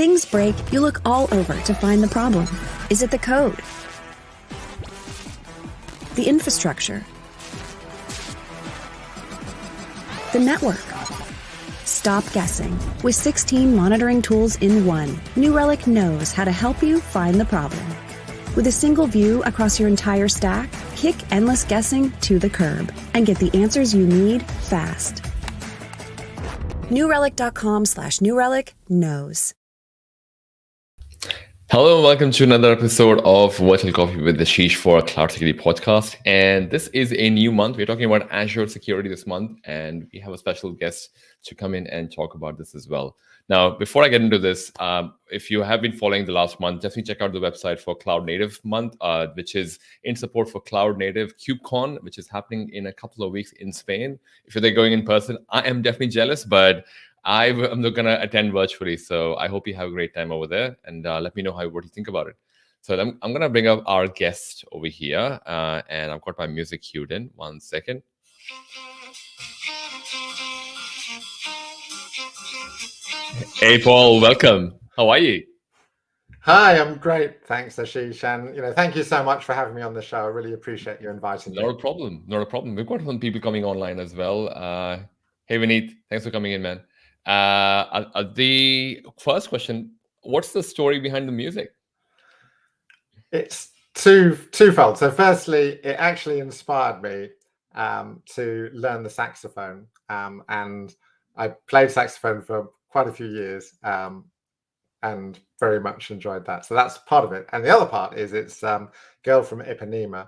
things break, you look all over to find the problem. Is it the code? The infrastructure? The network? Stop guessing. With 16 monitoring tools in one, New Relic knows how to help you find the problem. With a single view across your entire stack, kick endless guessing to the curb and get the answers you need fast. NewRelic.com/NewRelic knows. Hello and welcome to another episode of Virtual Coffee with Ashish for Cloud Security Podcast. And this is a new month. We're talking about Azure security this month, and we have a special guest to come in and talk about this as well. Now, before I get into this, if you have been following the last month, definitely check out the website for Cloud Native Month, which is in support for Cloud Native KubeCon, which is happening in a couple of weeks in Spain. If you're there going in person, I am definitely jealous, but I'm going to attend virtually. So I hope you have a great time over there, and let me know what you think about it. So I'm going to bring up our guest over here, and I've got my music queued in. 1 second. Hey, Paul, welcome. How are you? Hi, I'm great. Thanks, Ashish. And, thank you so much for having me on the show. I really appreciate you inviting me. Not a problem. We've got some people coming online as well. Hey, Vineet, thanks for coming in, man. The first question, what's the story behind the music? It's twofold. So firstly, it actually inspired me to learn the saxophone. And I played saxophone for quite a few years and very much enjoyed that. So that's part of it. And the other part is it's Girl from Ipanema.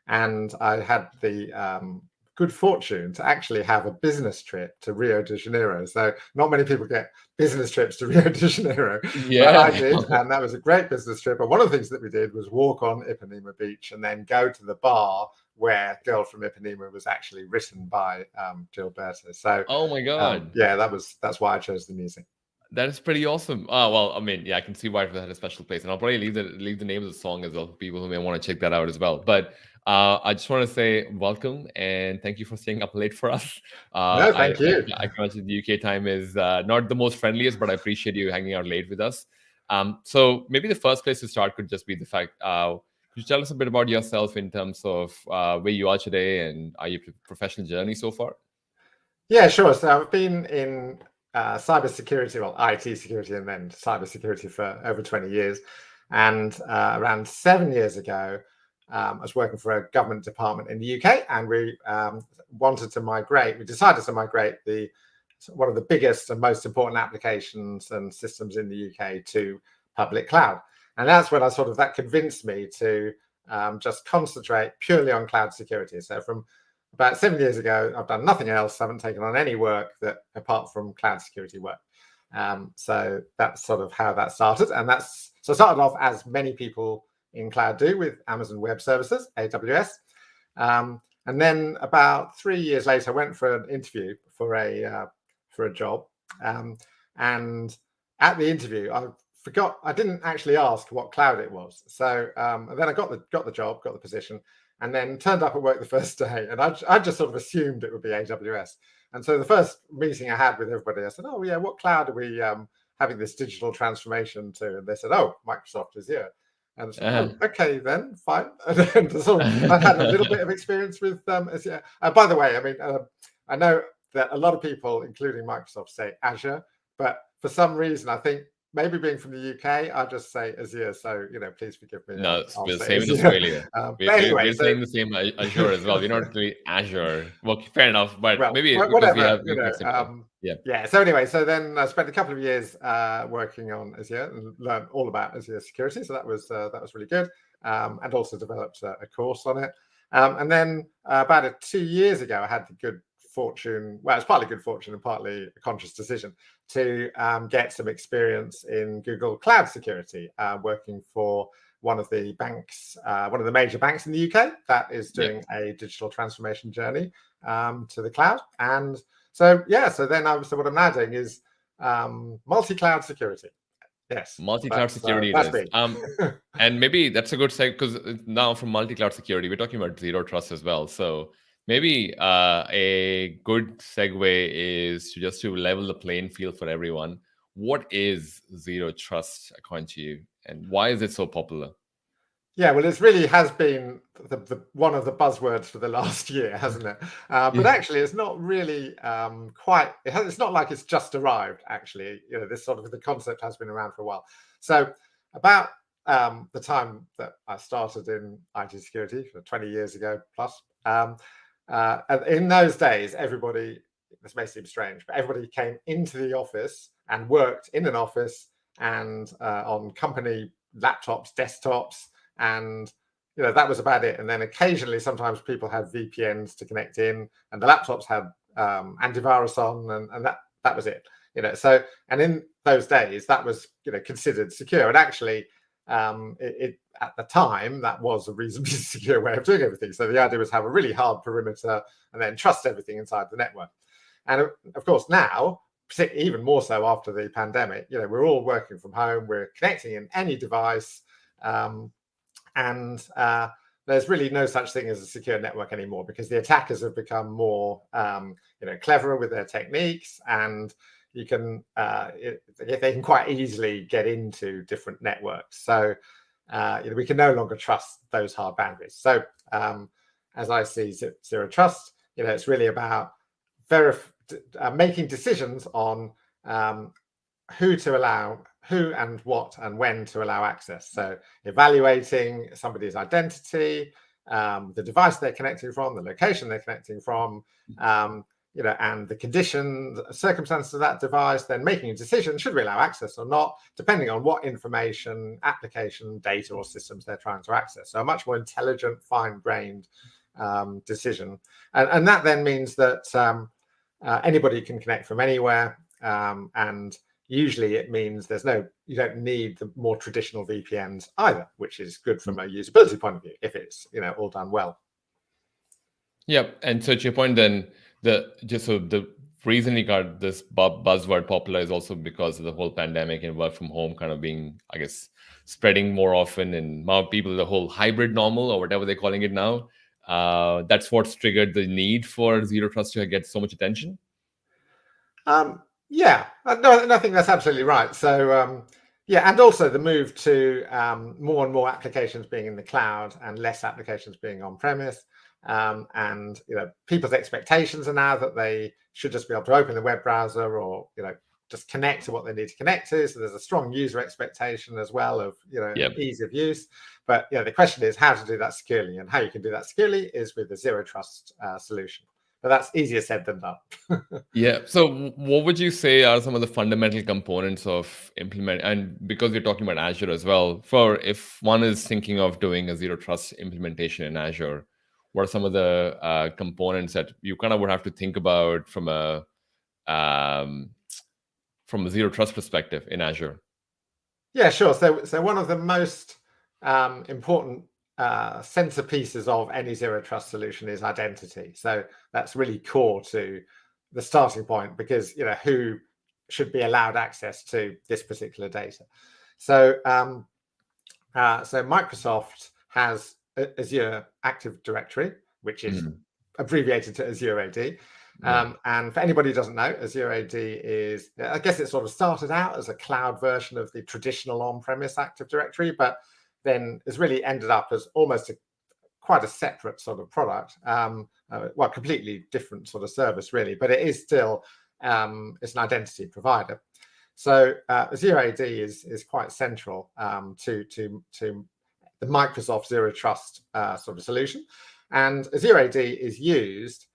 And I had the good fortune to actually have a business trip to Rio de Janeiro. So not many people get business trips to Rio de Janeiro. Yeah, but I did, and that was a great business trip. And one of the things that we did was walk on Ipanema Beach and then go to the bar where Girl from Ipanema was actually written by Gilberto. So, oh my God, yeah, that's why I chose the music. That is pretty awesome. Well, I mean, yeah, I can see why it had a special place, and I'll probably leave the name of the song as well for people who may want to check that out as well. But I just want to say welcome and thank you for staying up late for us. No, thank you. I can imagine the UK time is not the most friendliest, but I appreciate you hanging out late with us. So maybe the first place to start could just be the fact. Could you tell us a bit about yourself in terms of where you are today and your professional journey so far? Yeah, sure. So I've been in cybersecurity, well, IT security and then cybersecurity for over 20 years. And around 7 years ago, I was working for a government department in the UK, and we decided to migrate one of the biggest and most important applications and systems in the UK to public cloud. And that's when that convinced me to just concentrate purely on cloud security. So from about 7 years ago, I've done nothing else. I haven't taken on any work apart from cloud security work. So that's sort of how that started. And so I started off, as many people in cloud do, with Amazon Web Services, AWS. And then about 3 years later, I went for an interview for a job. And at the interview, I didn't actually ask what cloud it was. So and then I got the job, got the position, and then turned up at work the first day. And I just sort of assumed it would be AWS. And so the first meeting I had with everybody, I said, oh, yeah, what cloud are we having this digital transformation to? And they said, oh, Microsoft Azure. And I said, oh, okay, then, fine. And then I had a little bit of experience with Azure. By the way, I mean, I know that a lot of people, including Microsoft, say Azure. But for some reason, I think maybe being from the UK, I just say Azure. So, please forgive me. No, it's the same in Australia. We're saying the same Azure as well. We're not really Azure. Well, fair enough, but maybe whatever. Yeah. So anyway, so then I spent a couple of years working on Azure and learned all about Azure security. So that was really good, and also developed a course on it. And then about 2 years ago, I had the good fortune. Well, it's partly good fortune and partly a conscious decision to get some experience in Google Cloud Security, working for one of the banks, one of the major banks in the UK that is doing a digital transformation journey to the cloud. And so then what I'm now doing is multi-cloud security. Yes, multi-cloud security. And maybe that's a good segue, because now from multi-cloud security, we're talking about zero trust as well. So maybe a good segue is to level the playing field for everyone. what is zero trust according to you, and why is it so popular? Yeah, well, it really has been the one of the buzzwords for the last year, hasn't it? But actually, it's not really quite. It's not like it's just arrived. Actually, this sort of the concept has been around for a while. So about the time that I started in IT security, 20 years ago plus, in those days, everybody. This may seem strange, but everybody came into the office and worked in an office and on company laptops, desktops. And that was about it. And then occasionally, sometimes people had VPNs to connect in, and the laptops had antivirus on, and that was it. So, and in those days, that was considered secure. And actually, it at the time that was a reasonably secure way of doing everything. So the idea was have a really hard perimeter and then trust everything inside the network. And of course, now, even more so after the pandemic, we're all working from home. We're connecting in any device. And there's really no such thing as a secure network anymore, because the attackers have become more, cleverer with their techniques, and they can quite easily get into different networks. So we can no longer trust those hard boundaries. So as I see zero trust, it's really about making decisions on who to allow, who and what and when to allow access. So evaluating somebody's identity, the device they're connecting from, the location they're connecting from, and the conditions, circumstances of that device, then making a decision, should we allow access or not, depending on what information, application, data or systems they're trying to access. So a much more intelligent, fine-grained decision. And that then means that anybody can connect from anywhere, and usually it means you don't need the more traditional VPNs either, which is good from a usability point of view if it's all done well. Yep. And so to your point, then the reason we got this buzzword popular is also because of the whole pandemic and work from home kind of being, I guess, spreading more often, and more people, the whole hybrid normal or whatever they're calling it now. That's what's triggered the need for zero trust to get so much attention. Yeah, no, I think that's absolutely right. So, and also the move to more and more applications being in the cloud and less applications being on premise. And people's expectations are now that they should just be able to open the web browser or just connect to what they need to connect to. So there's a strong user expectation as well of ease of use. But the question is how to do that securely, and how you can do that securely is with a zero trust solution. But that's easier said than done. Yeah. So what would you say are some of the fundamental components of implement? And because we're talking about Azure as well, if one is thinking of doing a zero trust implementation in Azure, what are some of the components that you kind of would have to think about from a zero trust perspective in Azure? Yeah, sure. So one of the most important centerpieces of any zero trust solution is identity. So that's really core to the starting point, because who should be allowed access to this particular data. So so Microsoft has Azure Active Directory, which is abbreviated to Azure AD. And for anybody who doesn't know, Azure AD is, I guess it sort of started out as a cloud version of the traditional on-premise Active Directory, but then has really ended up as almost quite a separate sort of product, completely different sort of service really, but it is still it's an identity provider. So Azure AD is quite central to the Microsoft Zero Trust sort of solution, and Azure AD is used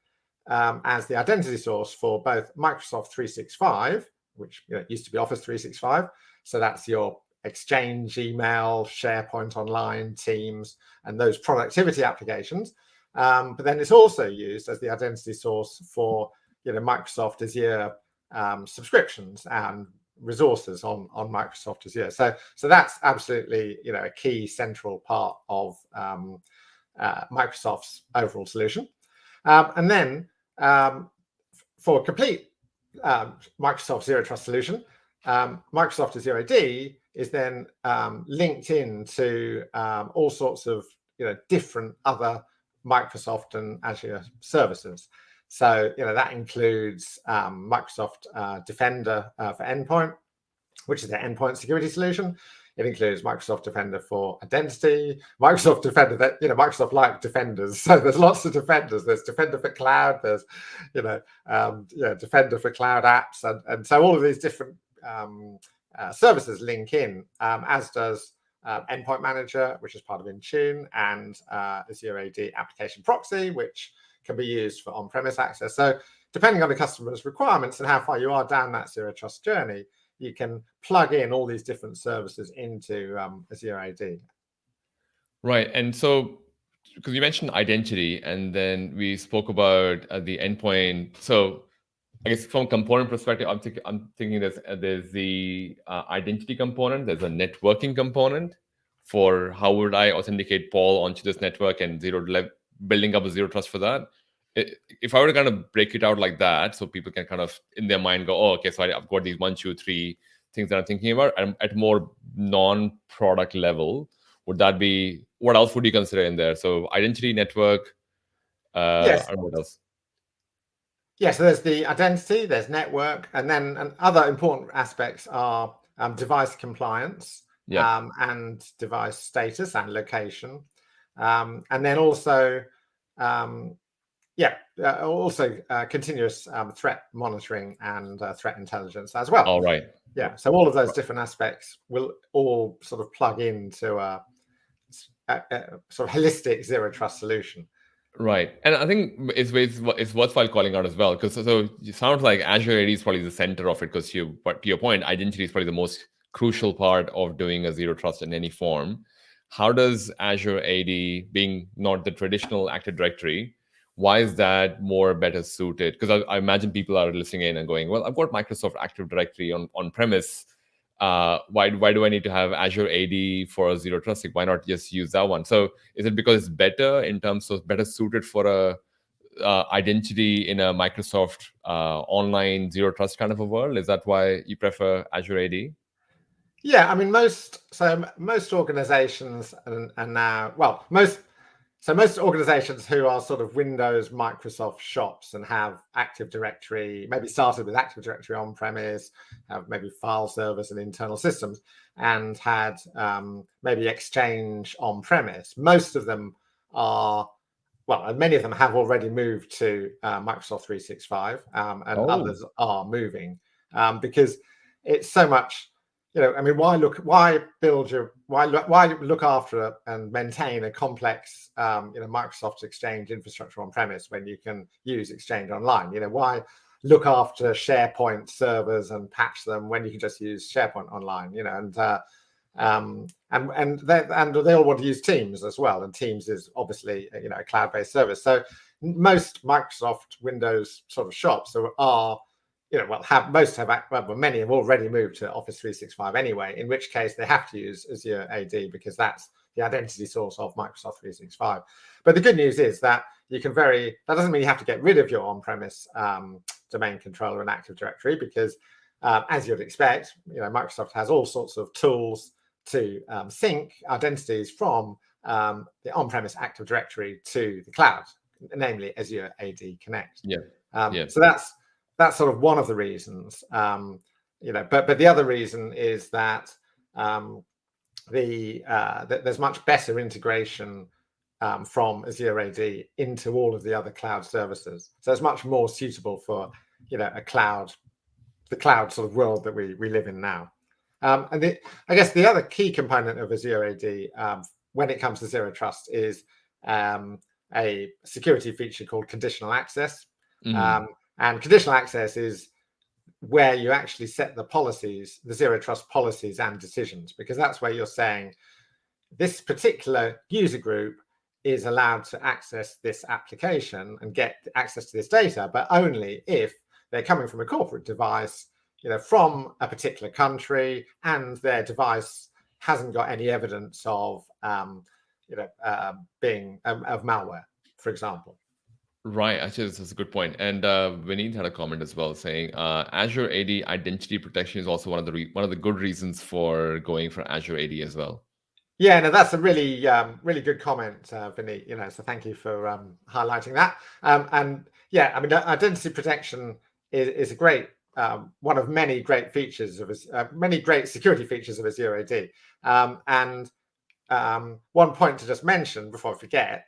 as the identity source for both Microsoft 365, which used to be Office 365, so that's your Exchange, email, SharePoint Online, Teams, and those productivity applications. But then it's also used as the identity source for Microsoft Azure subscriptions and resources on Microsoft Azure. So that's absolutely a key central part of Microsoft's overall solution. And then for a complete Microsoft Zero Trust solution, Microsoft Azure AD is then linked into all sorts of different other Microsoft and Azure services. So that includes Microsoft Defender for endpoint, which is their endpoint security solution. It includes Microsoft Defender for Identity, Microsoft Defender that, Microsoft like Defenders. So there's lots of Defenders. There's Defender for Cloud. There's, Defender for Cloud Apps. And so all of these different services link in, as does Endpoint Manager, which is part of Intune, and Azure AD Application Proxy, which can be used for on-premise access. So depending on the customer's requirements and how far you are down that Zero Trust journey, you can plug in all these different services into Azure AD. Right. And so, because you mentioned identity, and then we spoke about the endpoint. So I guess from a component perspective, I'm thinking there's the identity component, there's a networking component for how would I authenticate Paul onto this network and building up a Zero Trust for that. If I were to kind of break it out like that, so people can kind of in their mind go, oh, okay, so I've got these 1, 2, 3 things that I'm thinking about, and at more non-product level, would that be, what else would you consider in there? So identity, network, Yes. I don't know what else. Yeah, so there's the identity, there's network, and then other important aspects are device compliance, and device status and location, and then also continuous threat monitoring and threat intelligence as well. All right. Yeah, so all of those different aspects will all sort of plug into a sort of holistic Zero Trust solution. Right. And I think it's worthwhile calling out as well, because so it sounds like Azure AD is probably the center of it, because but to your point, identity is probably the most crucial part of doing a Zero Trust in any form. How does Azure AD, being not the traditional Active Directory, why is that better suited? Because I imagine people are listening in and going, well, I've got Microsoft Active Directory on premise. Why do I need to have Azure AD for a Zero Trust? Like, why not just use that one? So is it because it's better in terms of better suited for a identity in a Microsoft online Zero Trust kind of a world? Is that why you prefer Azure AD? Yeah, I mean, most organizations most organizations who are sort of Windows, Microsoft shops and have Active Directory, maybe started with Active Directory on-premise, have maybe file servers and internal systems, and had maybe Exchange on-premise. Most of them are, many of them have already moved to Microsoft 365, and others are moving because it's so much. Why look after and maintain a complex, Microsoft Exchange infrastructure on premise when you can use Exchange Online? Why look after SharePoint servers and patch them when you can just use SharePoint Online? And they all want to use Teams as well, and Teams is obviously a cloud-based service. So most Microsoft Windows sort of shops are. Many have already moved to Office 365 anyway, in which case they have to use Azure AD because that's the identity source of Microsoft 365. But the good news is that that doesn't mean you have to get rid of your on-premise domain controller and Active Directory, because as you'd expect, Microsoft has all sorts of tools to sync identities from the on-premise Active Directory to the cloud, namely Azure AD Connect. So that's sort of one of the reasons, but the other reason is that there's much better integration from Azure AD into all of the other cloud services. So it's much more suitable for, the cloud sort of world that we live in now. I guess the other key component of Azure AD when it comes to Zero Trust is a security feature called conditional access. And conditional access is where you actually set the policies, the Zero Trust policies and decisions, because that's where you're saying this particular user group is allowed to access this application and get access to this data, but only if they're coming from a corporate device, from a particular country, and their device hasn't got any evidence of, being of malware, for example. Right, actually, that's a good point. And Vineet had a comment as well saying Azure AD identity protection is also one of the good reasons for going for Azure AD as well. Yeah, no, that's a really good comment, Vineet. So thank you for highlighting that. And yeah, identity protection is a great one of many great features of many great security features of Azure AD. One point to just mention before I forget,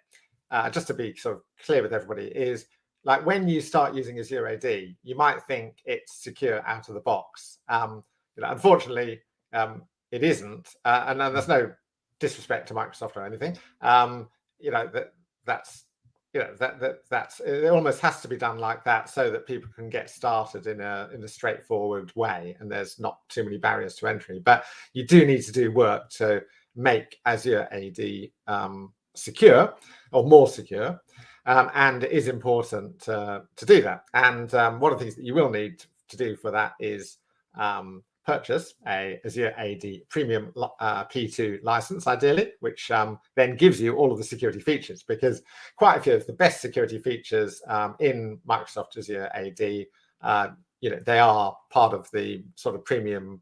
just to be sort of clear with everybody, is like when you start using Azure AD, you might think it's secure out of the box. Unfortunately, it isn't, and there's no disrespect to Microsoft or anything. That's it. Almost has to be done like that so that people can get started in a straightforward way, and there's not too many barriers to entry. But you do need to do work to make Azure AD secure or more secure, and it is important to do that. And one of the things that you will need to do for that is purchase a Azure AD Premium P2 license, ideally, which then gives you all of the security features, because quite a few of the best security features in Microsoft Azure AD, they are part of the sort of premium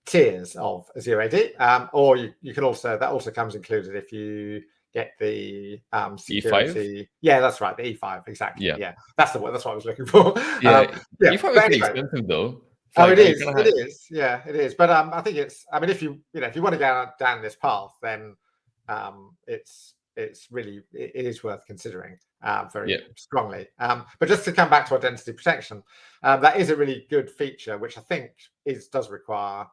tiers of Azure AD, or you can also, that also comes included if you get the security. E5? Yeah, that's right, the E5, exactly. Yeah. That's what I was looking for. E5 is pretty expensive though. It is. Yeah, it is. But I think it's. I mean, if you want to go down this path, then it's really it is worth considering very strongly. But just to come back to identity protection, that is a really good feature, which I think does require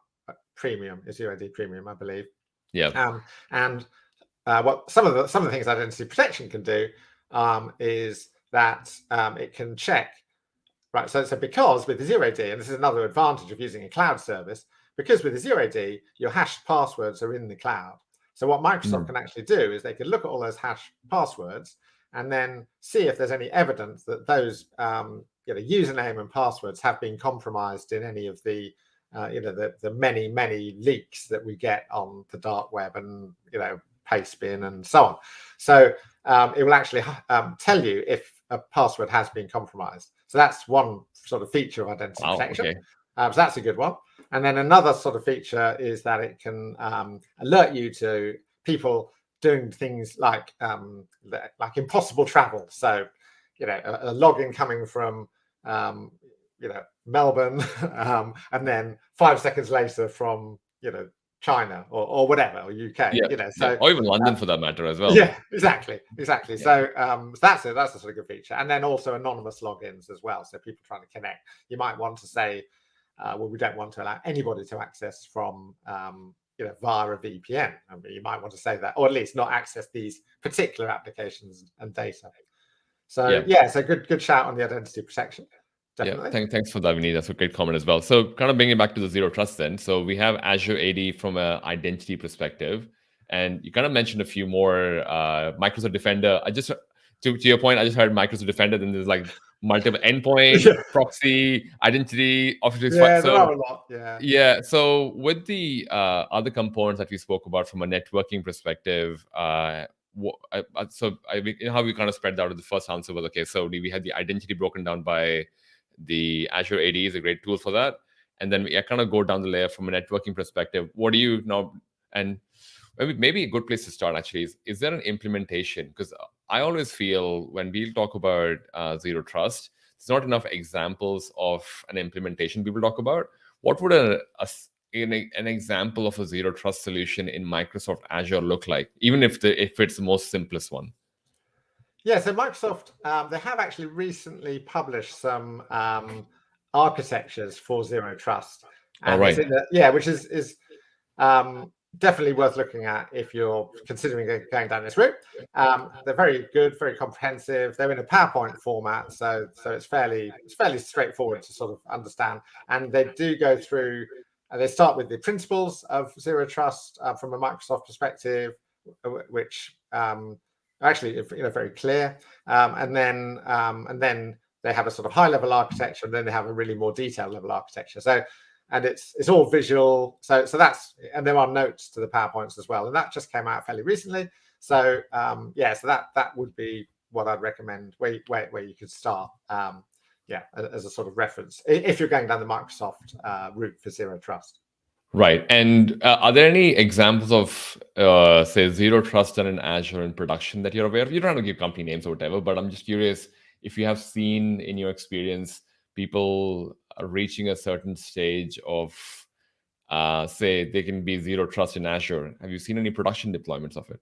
premium, Azure AD Premium, I believe. Yeah. What some of the things identity protection can do is that it can check. Right, so because with Azure AD, and this is another advantage of using a cloud service, because with Azure AD, your hashed passwords are in the cloud. So what Microsoft can actually do is they can look at all those hashed passwords and then see if there's any evidence that those username and passwords have been compromised in any of the the many leaks that we get on the dark web and Pastebin and so on. So it will actually tell you if a password has been compromised. So that's one sort of feature of identity protection. Okay. So that's a good one. And then another sort of feature is that it can alert you to people doing things like impossible travel. So, a login coming from, Melbourne, and then 5 seconds later from, China or whatever, or UK, or even London for that matter as well. Yeah, exactly. Yeah. So that's a sort of good feature. And then also anonymous logins as well. So people trying to connect, you might want to say, we don't want to allow anybody to access from, via a VPN. I mean, you might want to say that, or at least not access these particular applications and data. So so good shout on the identity protection. Definitely. Yeah, thanks for that, Vinny. That's a great comment as well. So kind of bringing it back to the Zero Trust then. So we have Azure AD from an identity perspective. And you kind of mentioned a few more, Microsoft Defender. To your point, I just heard Microsoft Defender, then there's like multiple endpoint, proxy, identity, Office 365. There are a lot. Yeah. So with the other components that we spoke about from a networking perspective, how we kind of spread that out. The first answer was, okay, so we had the identity broken down by the Azure AD is a great tool for that. And then we kind of go down the layer from a networking perspective. What do you know? And maybe a good place to start actually is there an implementation? Because I always feel when we talk about Zero Trust, there's not enough examples of an implementation people talk about. What would an example of a Zero Trust solution in Microsoft Azure look like, even if it's the most simplest one? Yeah, so Microsoft, they have actually recently published some architectures for Zero Trust. And which is definitely worth looking at if you're considering going down this route. They're very good, very comprehensive. They're in a PowerPoint format, so it's fairly straightforward to sort of understand. And they do go through. They start with the principles of Zero Trust from a Microsoft perspective, which actually very clear. And then they have a sort of high level architecture, and then they have a really more detailed level architecture. So. And it's all visual, so that's, and there are notes to the PowerPoints as well, and that just came out fairly recently. So so that would be what I'd recommend where you could start, as a sort of reference if you're going down the Microsoft route for Zero Trust. Right, and are there any examples of say Zero Trust done in Azure in production that you're aware of? You don't have to give company names or whatever, but I'm just curious if you have seen in your experience people are reaching a certain stage of, say, they can be zero trust in Azure. Have you seen any production deployments of it?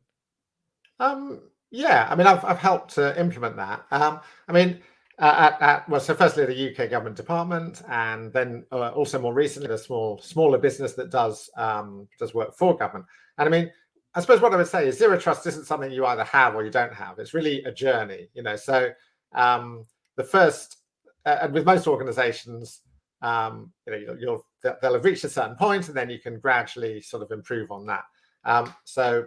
Yeah, I mean, I've helped to implement that. I mean, well, so firstly, the UK government department, and then also more recently, the smaller business that does work for government. And I mean, I suppose what I would say is zero trust isn't something you either have or you don't have. It's really a journey, you know. So the first, and with most organisations, you know, they'll have reached a certain point, and then you can gradually sort of improve on that. So,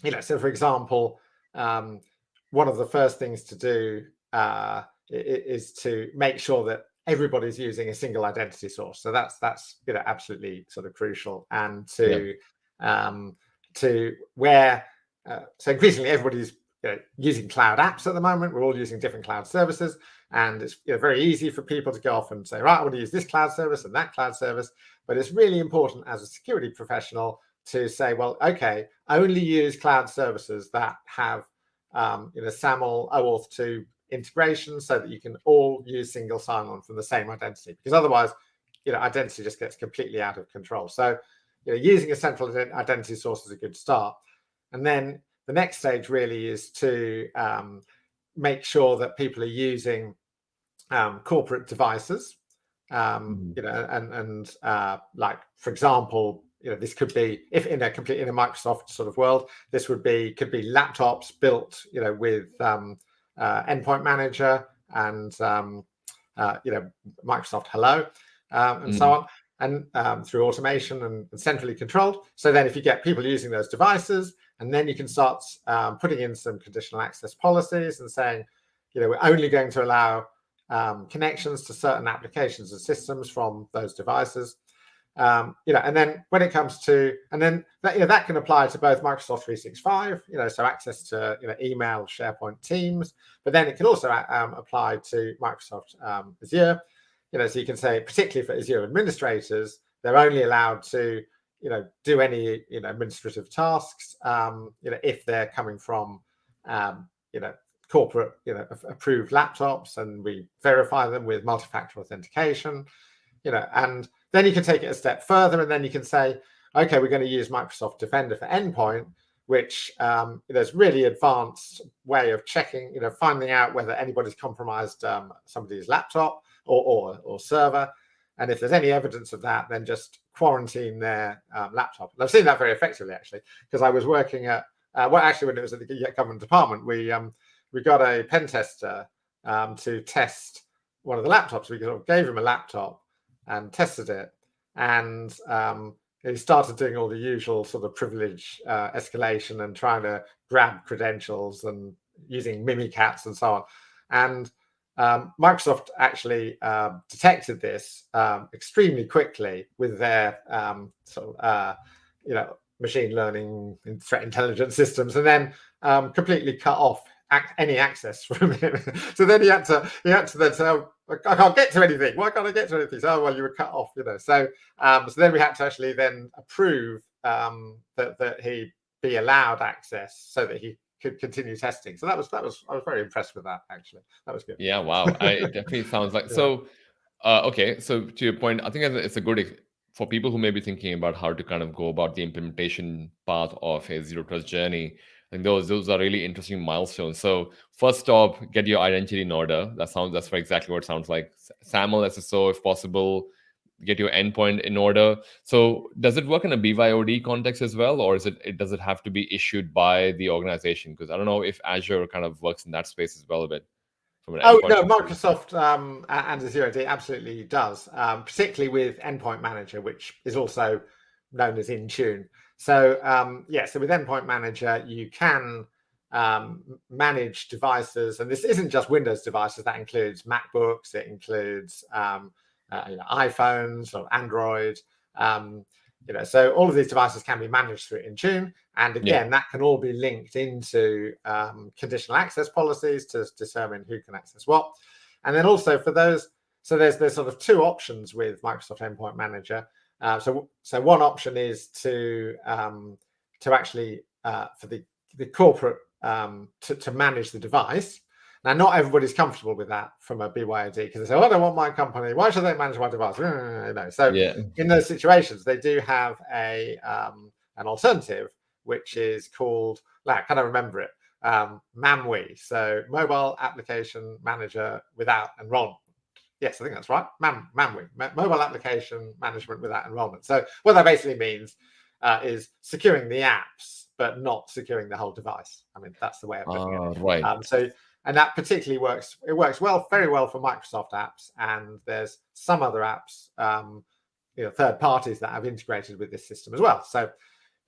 you know, so for example, one of the first things to do is to make sure that everybody's using a single identity source. So that's you know, absolutely sort of crucial, and to where so increasingly everybody's, you know, using cloud apps at the moment. We're all using different cloud services, and it's, you know, very easy for people to go off and say, right, I want to use this cloud service and that cloud service. But it's really important as a security professional to say, well, okay, only use cloud services that have you know, SAML OAuth 2 integration, so that you can all use single sign-on from the same identity, because otherwise, you know, identity just gets completely out of control. So, you know, using a central identity source is a good start. And then the next stage really is to make sure that people are using corporate devices, you know, and like, for example, you know, this could be, if in a Microsoft sort of world, this could be laptops built, you know, with Endpoint Manager and you know, Microsoft Hello, and so on, and through automation and centrally controlled. So then if you get people using those devices, and then you can start putting in some conditional access policies and saying, you know, we're only going to allow connections to certain applications and systems from those devices. You know, and then when it comes to, and then that, you know, that can apply to both Microsoft 365, you know, so access to, you know, email, SharePoint, Teams, but then it can also apply to Microsoft Azure, you know, so you can say, particularly for Azure administrators, they're only allowed to, you know, do any, you know, administrative tasks, you know, if they're coming from, you know, corporate, you know, approved laptops, and we verify them with multi-factor authentication, you know, and then you can take it a step further, and then you can say, okay, we're going to use Microsoft Defender for Endpoint, which there's really advanced way of checking, you know, finding out whether anybody's compromised somebody's laptop or server. And if there's any evidence of that, then just quarantine their laptop. And I've seen that very effectively, actually, because I was working at, well, actually, when it was at the government department, we got a pen tester to test one of the laptops. We gave him a laptop and tested it, and he started doing all the usual sort of privilege escalation and trying to grab credentials and using Mimikatz and so on. And Microsoft actually detected this extremely quickly with their you know, machine learning and threat intelligence systems, and then completely cut off any access from him. So then he had to then say, oh, I can't get to anything. Why can't I get to anything? So, oh, well, you were cut off, you know. So so then we had to actually then approve that he be allowed access so that he could continue testing. So I was very impressed with that, actually. That was good. Yeah, wow. It definitely sounds like, so okay, so to your point, I think it's a good for people who may be thinking about how to kind of go about the implementation path of a zero trust journey. I think those are really interesting milestones. So first stop, get your identity in order. That's for exactly what it sounds like. SAML SSO if possible. Get your endpoint in order. So does it work in a BYOD context as well, or does it have to be issued by the organization? Because I don't know if Azure kind of works in that space as well a bit. Oh no, Microsoft and Azure AD absolutely does, particularly with Endpoint Manager, which is also known as Intune. So yeah, so with Endpoint Manager, you can manage devices, and this isn't just Windows devices. That includes MacBooks, it includes you know, iPhones or Android. You know, so all of these devices can be managed through Intune, and again, that can all be linked into conditional access policies to determine who can access what. And then also for those, so there's sort of two options with Microsoft Endpoint Manager. So one option is to actually for the corporate to manage the device, Now, not everybody's comfortable with that from a BYOD because they say, "Oh, I don't want my company. Why should they manage my device?" So in those situations, they do have an alternative, which is called, I can't remember it, MAMWI. So Mobile Application Manager Without Enrollment. Yes, I think that's right. MAMWI, Mobile Application Management Without Enrollment. So what that basically means is securing the apps, but not securing the whole device. I mean, that's the way of putting it. Right. And that particularly works. It works very well for Microsoft apps, and there's some other apps, third parties that have integrated with this system as well. So,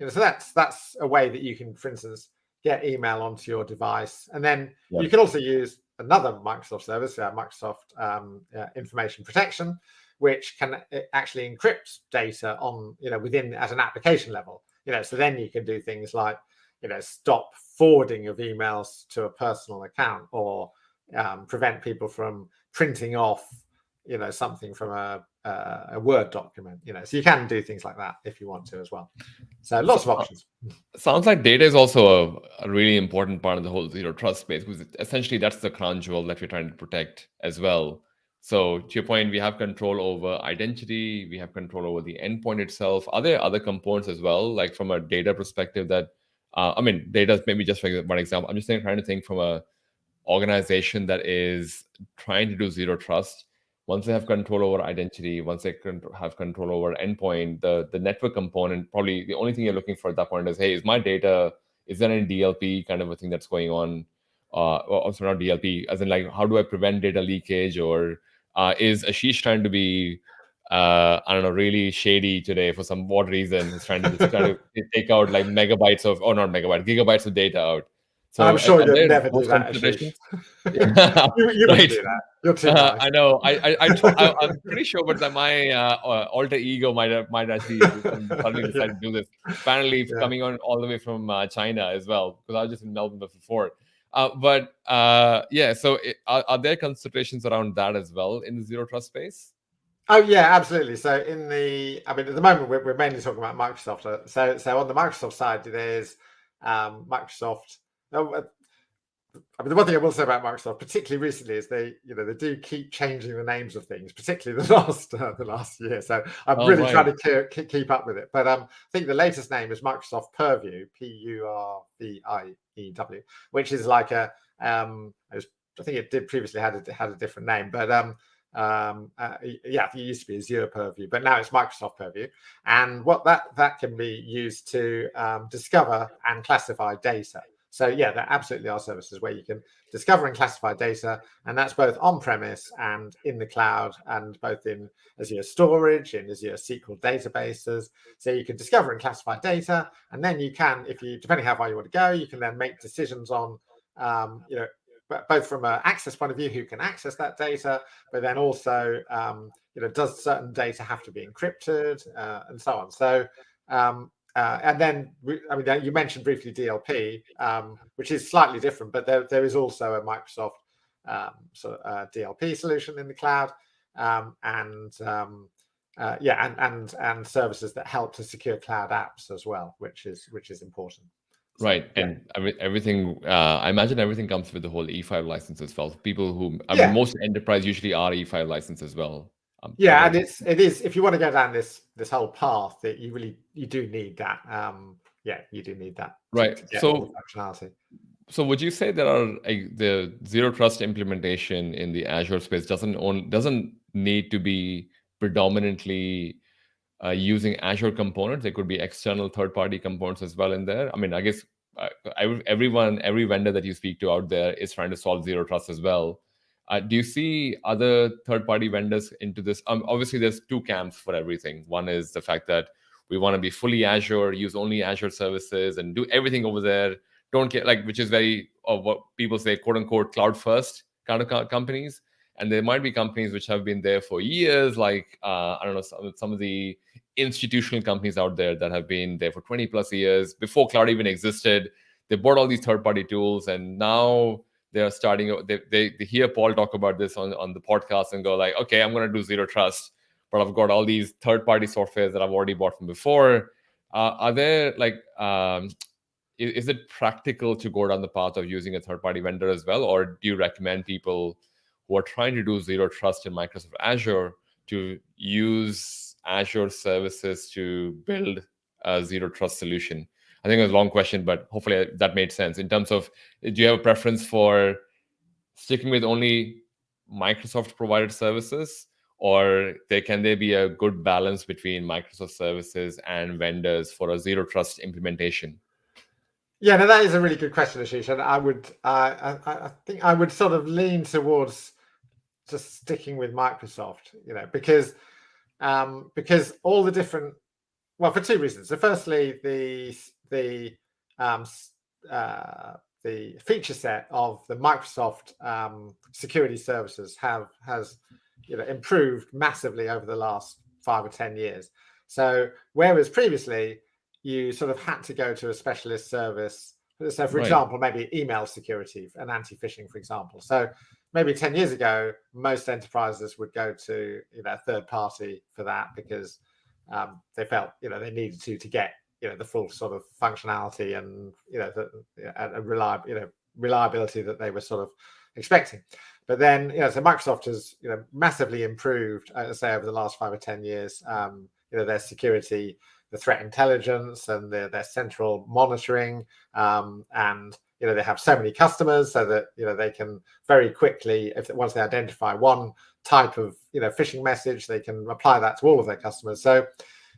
so that's a way that you can, for instance, get email onto your device, and then you can also use another Microsoft service, Microsoft Information Protection, which can actually encrypt data on, within at an application level. So then you can do things like, stop forwarding of emails to a personal account, or prevent people from printing off, something from a Word document. So you can do things like that if you want to as well. So lots of options. Sounds like data is also a really important part of the whole zero trust space, because essentially that's the crown jewel that we're trying to protect as well. So to your point, we have control over identity, we have control over the endpoint itself. Are there other components as well, like from a data perspective that, data is maybe just for one example. I'm just trying to think from a organization that is trying to do zero trust. Once they have control over identity, once they have control over endpoint, the network component, probably the only thing you're looking for at that point is, hey, is my data, is there any DLP kind of a thing that's going on? Also not DLP, as in like, how do I prevent data leakage? Or is Ashish trying to be, really shady today for some odd reason? He's trying to take out like gigabytes of data out. So I'm sure you'll never do that, Ashish. You wouldn't do that. You're too nice. I know. I'm pretty sure, but that my alter ego might actually suddenly decide to do this. Apparently, coming on all the way from China as well, because I was just in Melbourne before. So are there considerations around that as well in the zero trust space? Oh yeah, absolutely. So at the moment we're mainly talking about Microsoft. So on the Microsoft side, there's Microsoft. The one thing I will say about Microsoft, particularly recently, is they do keep changing the names of things, particularly the last year. So I'm really trying to keep up with it. But I think the latest name is Microsoft Purview, Purview, which is like I think it did previously had a different name, but it used to be Azure Purview, but now it's Microsoft Purview. And what that can be used to discover and classify data. So there absolutely are services where you can discover and classify data, and that's both on-premise and in the cloud, and both in Azure Storage, in Azure SQL databases. So you can discover and classify data, and then you can, depending how far you want to go, you can then make decisions on, both from an access point of view, who can access that data, but then also, does certain data have to be encrypted, and so on. So, and then, you mentioned briefly DLP, which is slightly different, but there is also a Microsoft DLP solution in the cloud, and services that help to secure cloud apps as well, which is important. Right, and everything. I imagine everything comes with the whole E5 license as well. People who, most enterprise usually are E5 licensed as well. And it is. If you want to go down this whole path, that you do need that. You do need that. Right. To get all the functionality. So would you say there are the zero trust implementation in the Azure space doesn't need to be predominantly using Azure components? There could be external third-party components as well in there. I guess every vendor that you speak to out there is trying to solve zero trust as well. Do you see other third-party vendors into this? Obviously, there's two camps for everything. One is the fact that we want to be fully Azure, use only Azure services, and do everything over there. Don't care, which is very what people say, quote unquote, cloud first kind of companies. And there might be companies which have been there for years, some of the institutional companies out there that have been there for 20 plus years before cloud even existed. They bought all these third-party tools, and now they're starting. They hear Paul talk about this on the podcast and go like, okay, I'm going to do zero trust, but I've got all these third-party softwares that I've already bought from before. Are there is it practical to go down the path of using a third-party vendor as well, or do you recommend people who are trying to do zero trust in Microsoft Azure to use Azure services to build a zero trust solution? I think it was a long question, but hopefully that made sense. In terms of, do you have a preference for sticking with only Microsoft provided services, or can there be a good balance between Microsoft services and vendors for a zero trust implementation? Yeah, no, that is a really good question, Ashish. And I think I would sort of lean towards just sticking with Microsoft, because all the different, well, for two reasons. So firstly, the feature set of the Microsoft security services has improved massively over the last 5 or 10 years. So whereas previously you sort of had to go to a specialist service, so for example, maybe email security and anti-phishing, for example. So maybe 10 years ago, most enterprises would go to a third party for that because they felt they needed to get the full sort of functionality and reliability that they were sort of expecting. But then so Microsoft has massively improved, say, over the last 5 or 10 years. Their security, the threat intelligence, and their central monitoring, and they have so many customers, so that they can very quickly, once they identify one type of phishing message, they can apply that to all of their customers. So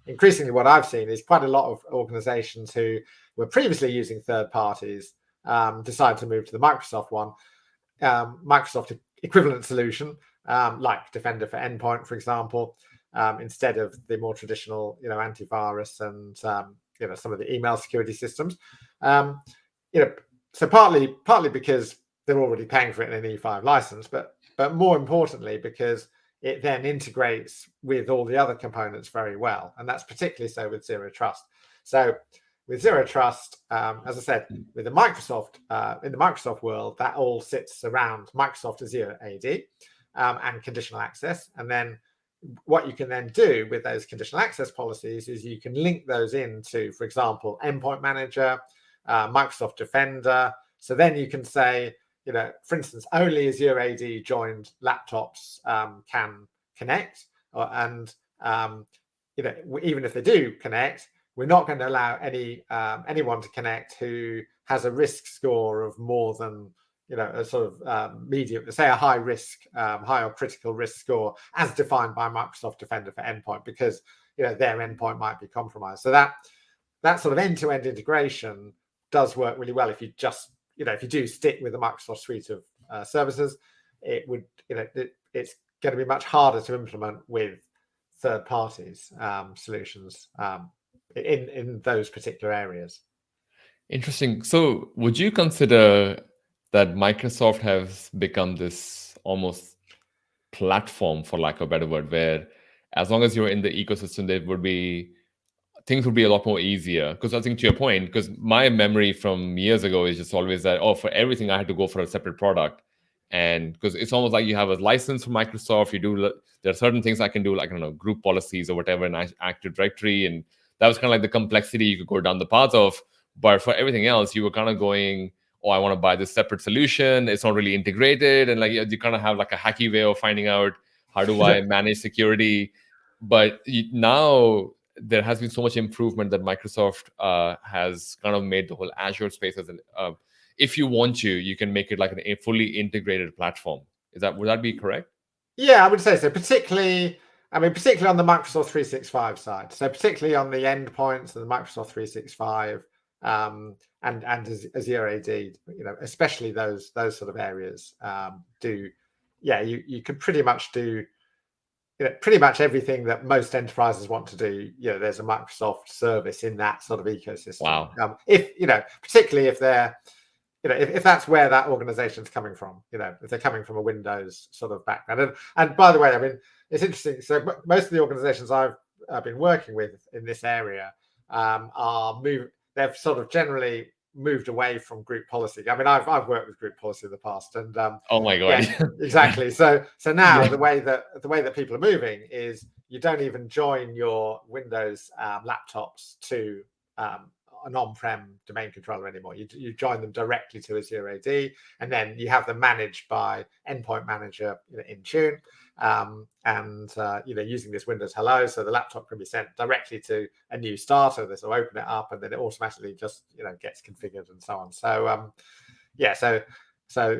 increasingly, what I've seen is quite a lot of organizations who were previously using third parties decide to move to the Microsoft one, Microsoft equivalent solution, like Defender for Endpoint, for example, instead of the more traditional, antivirus and some of the email security systems. So partly because they're already paying for it in an E5 license, but more importantly because it then integrates with all the other components very well, and that's particularly so with Zero Trust. So with Zero Trust, as I said, with the Microsoft in the Microsoft world, that all sits around Microsoft Azure AD and conditional access. And then what you can then do with those conditional access policies is you can link those into, for example, Endpoint Manager, Microsoft Defender. So then you can say, for instance, only Azure AD joined laptops can connect, and even if they do connect, we're not going to allow anyone to connect who has a risk score of more than a sort of medium, say a high risk, high or critical risk score, as defined by Microsoft Defender for Endpoint, because their endpoint might be compromised. So that sort of end-to-end integration does work really well if you just if you do stick with the Microsoft suite of services. It would it's going to be much harder to implement with third parties solutions in those particular areas. Interesting. So would you consider that Microsoft has become this almost platform, for lack of a better word, where as long as you're in the ecosystem, things would be a lot more easier? Because I think, to your point, because my memory from years ago is just always that, for everything I had to go for a separate product. And because it's almost like you have a license from Microsoft, there are certain things I can do, like, I don't know, group policies or whatever in Active Directory. And that was kind of like the complexity you could go down the path of. But for everything else, you were kind of going, I want to buy this separate solution. It's not really integrated. And like you kind of have like a hacky way of finding out, how do I manage security? But now there has been so much improvement that Microsoft has kind of made the whole Azure space as if you want to, you can make it like a fully integrated platform. Would that be correct? Yeah, I would say so. Particularly on the Microsoft 365 side. So particularly on the endpoints of the Microsoft 365 and Azure AD, especially those sort of areas you could pretty much do pretty much everything that most enterprises want to do. There's a Microsoft service in that sort of ecosystem. Wow. If particularly if they're if that's where that organization's coming from, if they're coming from a Windows sort of background. And by the way, I mean, it's interesting. So most of the organizations I've been working with in this area they've sort of generally moved away from group policy. I mean, I've worked with group policy in the past, and oh my god, yeah, exactly. So now the way that people are moving is you don't even join your Windows laptops to an on-prem domain controller anymore. You join them directly to Azure AD, and then you have them managed by Endpoint Manager in Tune, and using this Windows Hello, so the laptop can be sent directly to a new starter. This will open it up, and then it automatically just gets configured and so on. So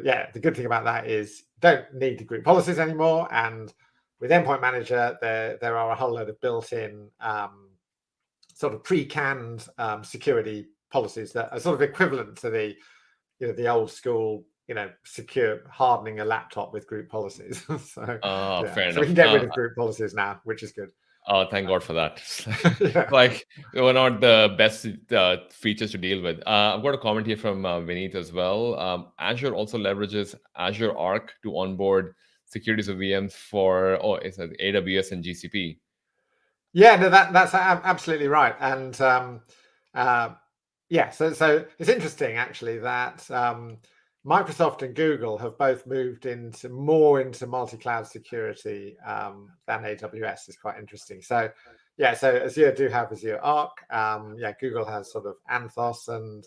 the good thing about that is you don't need the group policies anymore, and with Endpoint Manager, there are a whole load of built-in sort of pre-canned security policies that are sort of equivalent to the old school, secure hardening a laptop with group policies. Fair enough. So we can get rid of group policies now, which is good. Oh, thank God for that. Like, we're not the best features to deal with. I've got a comment here from Vineet as well. Azure also leverages Azure Arc to onboard securities of VMs for it's AWS and GCP. Yeah, no, that's absolutely right. And so it's interesting actually that Microsoft and Google have both moved into multi-cloud security than AWS. Is quite interesting. So Azure do have Azure Arc. Google has sort of Anthos, and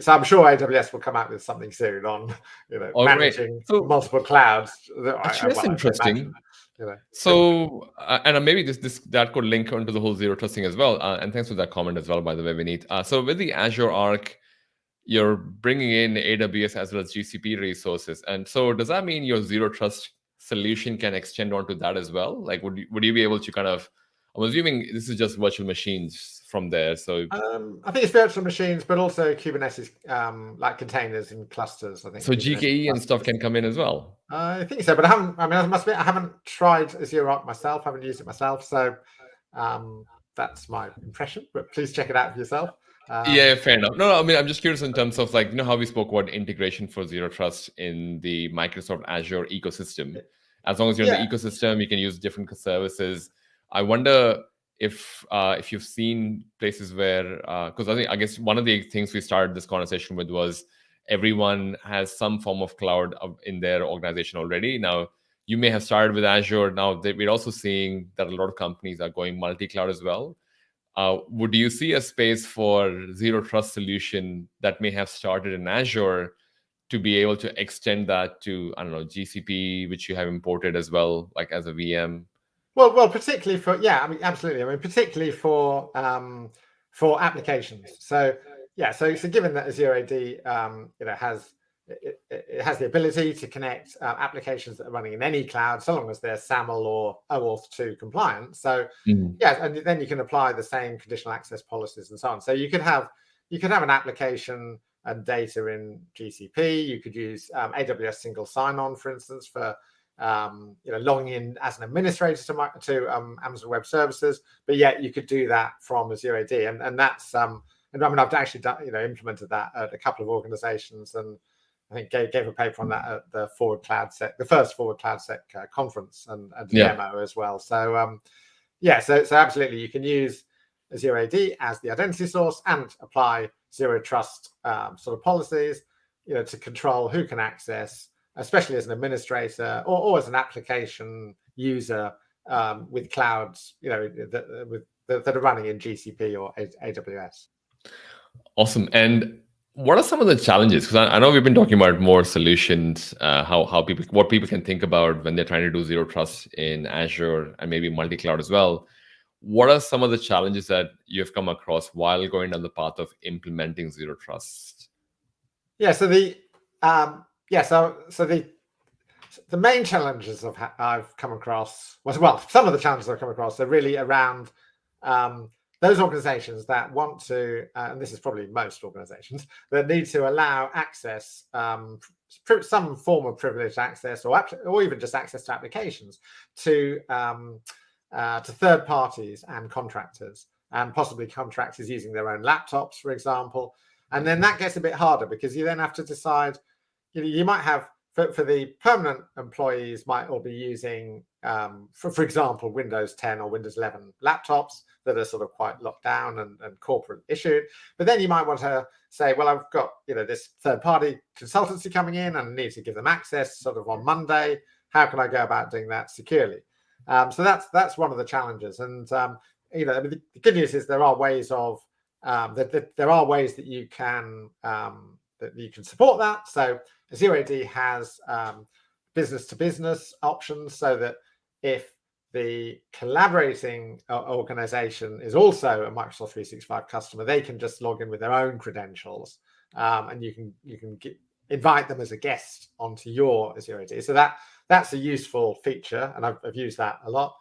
so I'm sure AWS will come out with something soon on managing multiple clouds. Actually, that's interesting. So and maybe that could link onto the whole zero trust thing as well. And thanks for that comment as well, by the way, Vineet. So with the Azure Arc, you're bringing in AWS as well as GCP resources, and so does that mean your zero trust solution can extend onto that as well? Like, would you be able to kind of? I'm assuming this is just virtual machines from there. So I think it's virtual machines, but also Kubernetes, like containers and clusters. I think so GKE and stuff can come in as well. I think so, but I must admit, I haven't tried Azure Arc myself. I haven't used it myself, so that's my impression. But please check it out for yourself. Yeah, fair enough. No, I mean, I'm just curious in terms of like, how we spoke about integration for zero trust in the Microsoft Azure ecosystem. As long as you're in the ecosystem, you can use different services. I wonder if you've seen places where, because I guess one of the things we started this conversation with was everyone has some form of cloud in their organization already. Now, you may have started with Azure. Now, we're also seeing that a lot of companies are going multi-cloud as well. Would you see a space for zero trust solution that may have started in Azure to be able to extend that to, I don't know, GCP, which you have imported as well, like as a VM? Well, particularly for absolutely. I mean, particularly for applications. So given that Azure AD it has the ability to connect applications that are running in any cloud, so long as they're SAML or OAuth 2 compliant. So and then you can apply the same conditional access policies and so on. So you could have an application and data in GCP. You could use AWS single sign-on, for instance, for logging in as an administrator to Amazon Web Services. But yet you could do that from Azure AD, and that's and I mean, I've actually done, implemented that at a couple of organizations, and I think gave a paper on that at the first Forward Cloud Sec conference, and a demo as well. So so absolutely, you can use Azure AD as the identity source and apply zero trust sort of policies, to control who can access, especially as an administrator or as an application user with clouds, that are running in GCP or AWS. Awesome. And what are some of the challenges? Because I know we've been talking about more solutions, what people can think about when they're trying to do zero trust in Azure and maybe multi-cloud as well. What are some of the challenges that you've come across while going down the path of implementing zero trust? So the main challenges I've come across some of the challenges I've come across are really around those organizations that want to, and this is probably most organizations, that need to allow access, some form of privileged access, or even just access to applications to third parties and contractors, and possibly contractors using their own laptops, for example. And then that gets a bit harder because you then have to decide, you might have, for the permanent employees, might all be using, for example, Windows 10 or Windows 11 laptops that are sort of quite locked down and corporate issued. But then you might want to say, well, I've got this third-party consultancy coming in and I need to give them access sort of on Monday. How can I go about doing that securely? So that's one of the challenges. And the good news is there are ways of there are ways that you can support that. So Azure AD has business to business options, so that if the collaborating organization is also a Microsoft 365 customer, they can just log in with their own credentials, and you can invite them as a guest onto your Azure AD. So that's a useful feature, and I've used that a lot.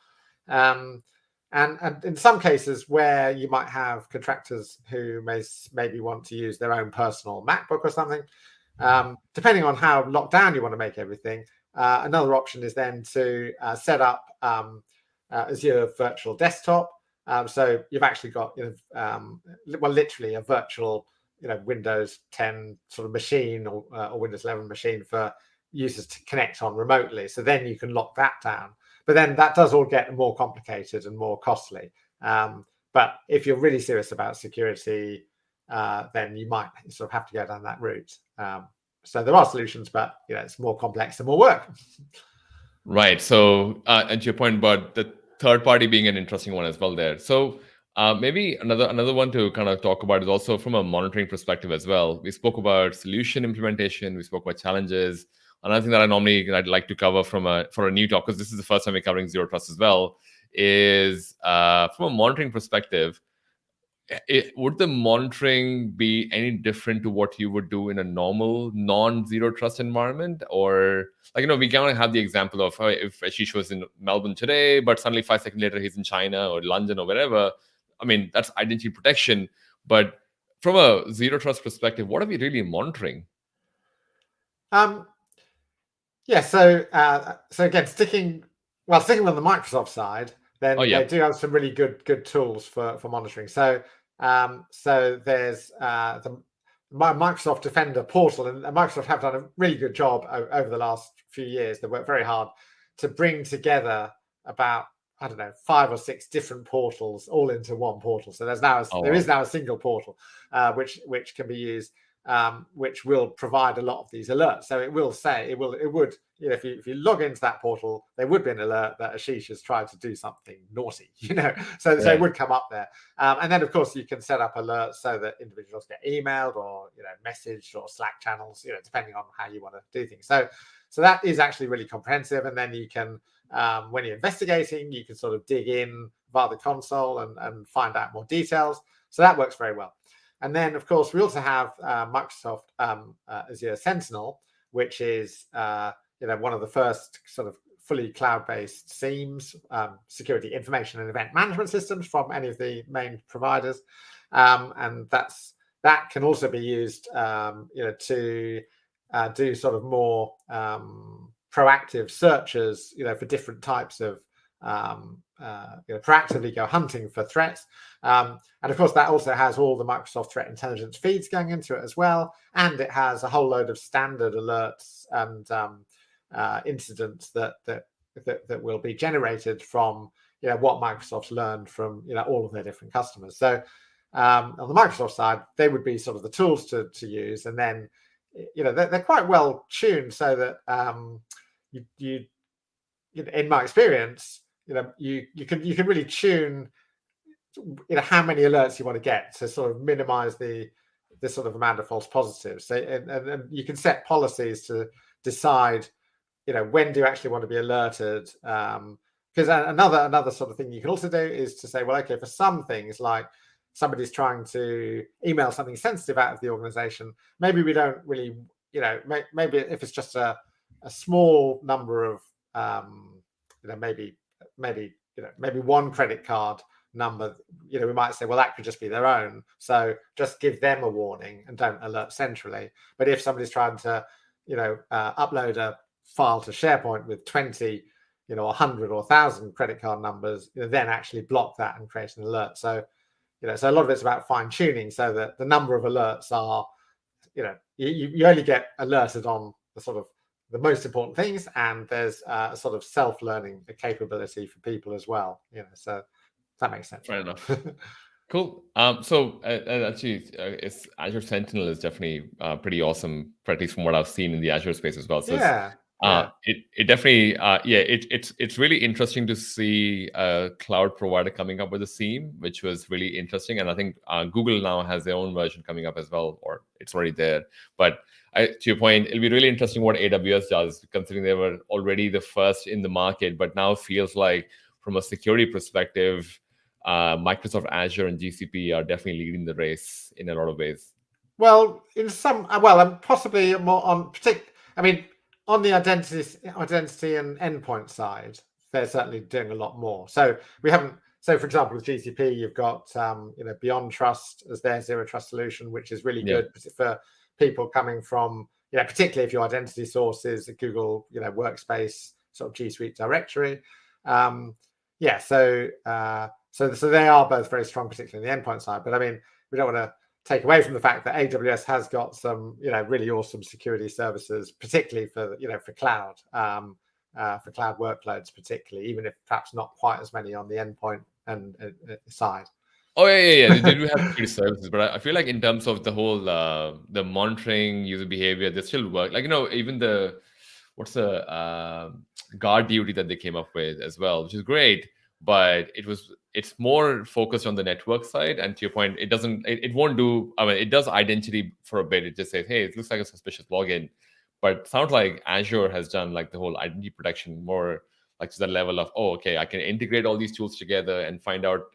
And in some cases where you might have contractors who maybe want to use their own personal MacBook or something, depending on how locked down you want to make everything, another option is then to set up Azure Virtual Desktop. So you've actually got, literally a virtual, Windows 10 sort of machine or Windows 11 machine for users to connect on remotely. So then you can lock that down. But then that does all get more complicated and more costly. But if you're really serious about security, then you might sort of have to go down that route. So there are solutions, but it's more complex and more work. Right. So, and to your point about the third party being an interesting one as well there. So maybe another one to kind of talk about is also from a monitoring perspective as well. We spoke about solution implementation. We spoke about challenges. Another thing that I'd like to cover for a new talk, because this is the first time we're covering Zero Trust as well, is from a monitoring perspective, would the monitoring be any different to what you would do in a normal non-Zero Trust environment? Or we kind of have the example of if Ashish was in Melbourne today, but suddenly 5 seconds later he's in China or London or wherever. I mean, that's identity protection. But from a Zero Trust perspective, what are we really monitoring? Yeah, so again, sticking on the Microsoft side, then they do have some really good tools for monitoring. So there's the Microsoft Defender portal, and Microsoft have done a really good job over the last few years. They worked very hard to bring together about 5 or 6 different portals all into one portal. So there is now a single portal which can be used. Which will provide a lot of these alerts. So it would, if you log into that portal, there would be an alert that Ashish has tried to do something naughty, so it would come up there. And then, of course, you can set up alerts so that individuals get emailed or, messaged, or Slack channels, depending on how you want to do things. So that is actually really comprehensive. And then you can, when you're investigating, you can sort of dig in via the console and find out more details. So that works very well. And then, of course, we also have Microsoft Azure Sentinel, which is one of the first sort of fully cloud-based SIEMs, security information and event management systems from any of the main providers, and that can also be used, to do sort of more proactive searches, for different types of proactively go hunting for threats. And of course, that also has all the Microsoft threat intelligence feeds going into it as well. And it has a whole load of standard alerts and incidents that will be generated from what Microsoft's learned from all of their different customers. So on the Microsoft side, they would be sort of the tools to use. And then they're quite well tuned so that you in my experience, you can really tune how many alerts you want to get to sort of minimize the sort of amount of false positives. So and you can set policies to decide when do you actually want to be alerted, because another sort of thing you can also do is to say, well, okay, for some things, like somebody's trying to email something sensitive out of the organization, maybe we don't really, maybe if it's just a small number of maybe one credit card number, we might say, well, that could just be their own, so just give them a warning and don't alert centrally. But if somebody's trying to upload a file to SharePoint with 20 100 or 1,000 credit card numbers, then actually block that and create an alert. So so a lot of it's about fine tuning so that the number of alerts are, you only get alerted on the sort of the most important things, and there's a sort of self-learning capability for people as well. So that makes sense. Fair enough. Cool. So actually, Azure Sentinel is definitely pretty awesome, at least from what I've seen in the Azure space as well. So yeah. It definitely it's really interesting to see a cloud provider coming up with a theme, which was really interesting. And I think Google now has their own version coming up as well, or it's already there. But to your point, it'll be really interesting what AWS does, considering they were already the first in the market, but now feels like from a security perspective, Microsoft Azure and GCP are definitely leading the race in a lot of ways. Well, in some, and possibly more on on the identity and endpoint side, they're certainly doing a lot more. So we haven't. So, for example, with GCP, you've got Beyond Trust as their zero trust solution, which is really good for people coming from particularly if your identity source is a Google Workspace sort of G Suite directory. So they are both very strong, particularly in the endpoint side. But I mean, we don't want to take away from the fact that AWS has got some, really awesome security services, particularly for cloud, for cloud workloads, particularly, even if perhaps not quite as many on the endpoint and side. Oh yeah. They do have security services, but I feel like in terms of the whole the monitoring user behavior, they still work. Like even the guard duty that they came up with as well, which is great. But it's more focused on the network side, and to your point, it won't do. I mean, it does identity for a bit. It just says, hey, it looks like a suspicious login, but it sounds like Azure has done like the whole identity protection more like to the level of, oh, okay, I can integrate all these tools together and find out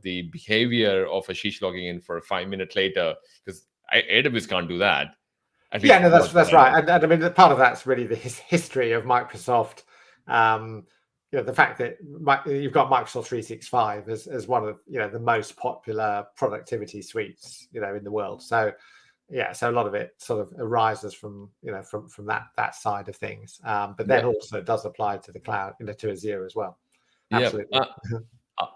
the behavior of Ashish logging in for 5 minutes later, because AWS can't do that. Yeah, no, that's right, and I mean, part of that's really the history of Microsoft. The fact that you've got Microsoft 365 as one of the most popular productivity suites in the world. So so a lot of it sort of arises from from that side of things. But then also it does apply to the cloud, to Azure as well. Absolutely.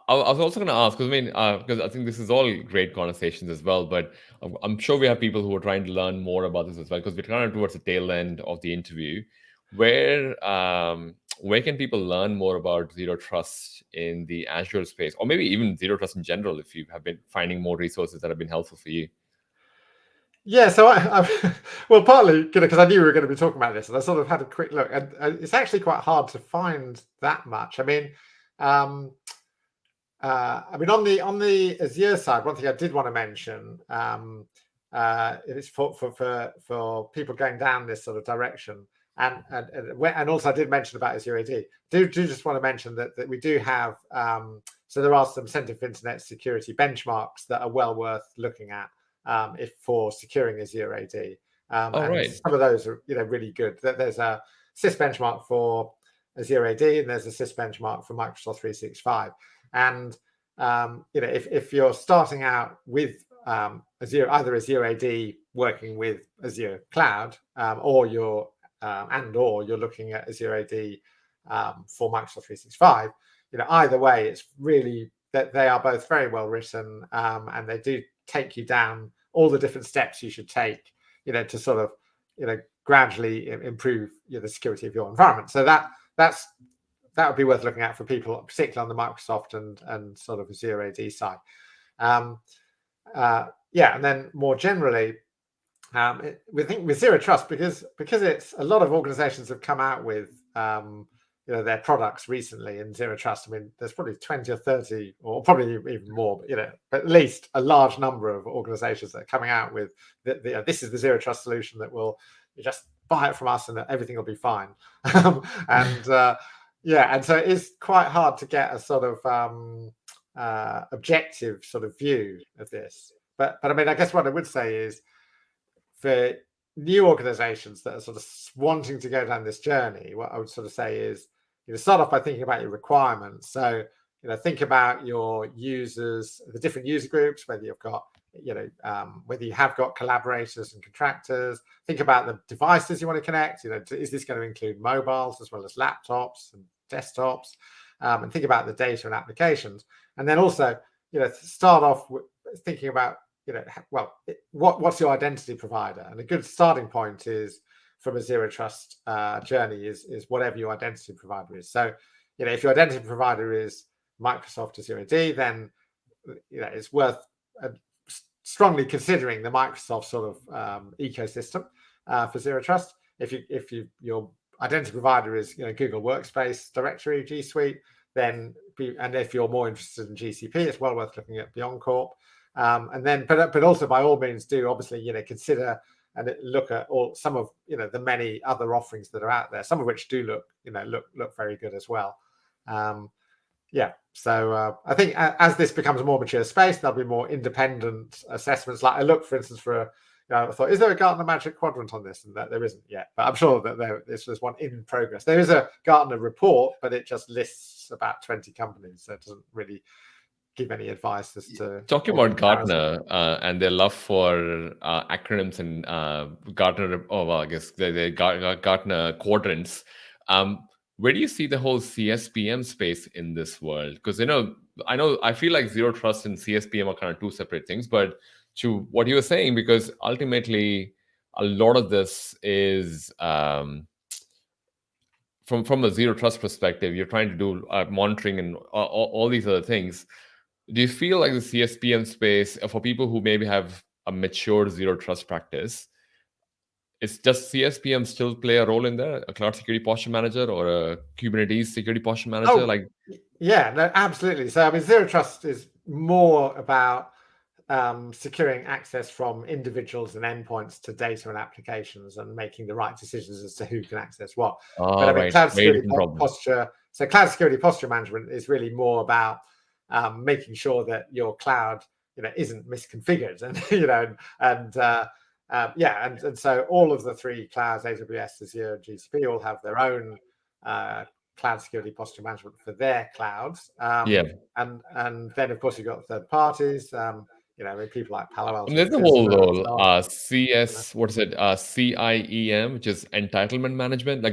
I was also going to ask, because I think this is all great conversations as well, but I'm sure we have people who are trying to learn more about this as well, because we're kind of towards the tail end of the interview. Where can people learn more about zero trust in the Azure space, or maybe even zero trust in general, if you have been finding more resources that have been helpful for you? Yeah, so well, partly because I knew we were going to be talking about this, and I sort of had a quick look, and it's actually quite hard to find that much. I mean, on the Azure side, one thing I did want to mention, it's for people going down this sort of direction. And also I did mention about Azure AD. Do just want to mention that we do have so there are some Centre for Internet Security benchmarks that are well worth looking at for securing Azure AD. Right. Some of those are really good. There's a CIS benchmark for Azure AD, and there's a CIS benchmark for Microsoft 365. And if you're starting out with either Azure AD working with Azure Cloud, or you're looking at Azure AD for Microsoft 365, either way, it's really that they are both very well written, and they do take you down all the different steps you should take, to sort of, gradually improve the security of your environment. So that would be worth looking at for people, particularly on the Microsoft and sort of Azure AD side. And then more generally, we think with zero trust, because it's a lot of organizations have come out with their products recently in zero trust. I mean, there's probably 20 or 30 or probably even more, but at least a large number of organizations that are coming out with this is the zero trust solution that will just buy it from us and everything will be fine. And so it is quite hard to get a sort of objective sort of view of this. But I mean, I guess what I would say is, for new organizations that are sort of wanting to go down this journey, what I would sort of say is, start off by thinking about your requirements. So, think about your users, the different user groups, whether you've got, whether you have got collaborators and contractors. Think about the devices you want to connect. Is this going to include mobiles as well as laptops and desktops? And think about the data and applications. And then also, start off with thinking about, what's your identity provider? And a good starting point is from a zero trust journey is whatever your identity provider is. So, if your identity provider is Microsoft Azure AD, then it's worth strongly considering the Microsoft sort of ecosystem for zero trust. If your identity provider is Google Workspace Directory, G Suite, and if you're more interested in GCP, it's well worth looking at BeyondCorp. And then, but also by all means do obviously consider and look at some of the many other offerings that are out there, some of which do look very good as well. So I think as this becomes a more mature space, there'll be more independent assessments. Like I looked, for instance, for I thought, is there a Gartner Magic Quadrant on this? And that there isn't yet, but I'm sure that there's one in progress. There is a Gartner report, but it just lists about 20 companies, so it doesn't really give any advice as to talking about Gartner and their love for acronyms and Gartner. I guess the Gartner quadrants. Where do you see the whole CSPM space in this world? Because I feel like Zero Trust and CSPM are kind of two separate things, but to what you were saying, because ultimately a lot of this is from a Zero Trust perspective, you're trying to do monitoring and all these other things. Do you feel like the CSPM space, for people who maybe have a mature Zero Trust practice, does CSPM still play a role in there? A Cloud Security Posture Manager or a Kubernetes Security Posture Manager? Yeah, no, absolutely. So I mean, Zero Trust is more about securing access from individuals and endpoints to data and applications and making the right decisions as to who can access what. But I mean, Cloud Security Posture. So Cloud Security Posture Management is really more about making sure that your cloud, isn't misconfigured, and so all of the three clouds, AWS, Azure, and GCP, all have their own Cloud Security Posture Management for their clouds. And then of course you've got third parties. People like Palo Alto. There's a whole CIEM, which is entitlement management.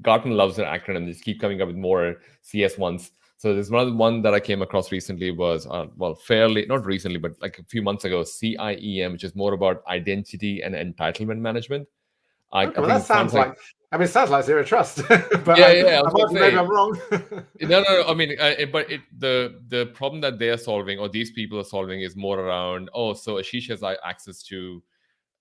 Gartner loves their acronym. They just keep coming up with more CS ones. So there's one that I came across recently was, fairly, not recently, but like a few months ago, CIEM, which is more about identity and entitlement management. That sounds like it sounds like Zero Trust. But maybe I'm wrong. No. I mean, the problem that they are solving, or these people are solving, is more around, so Ashish has access to,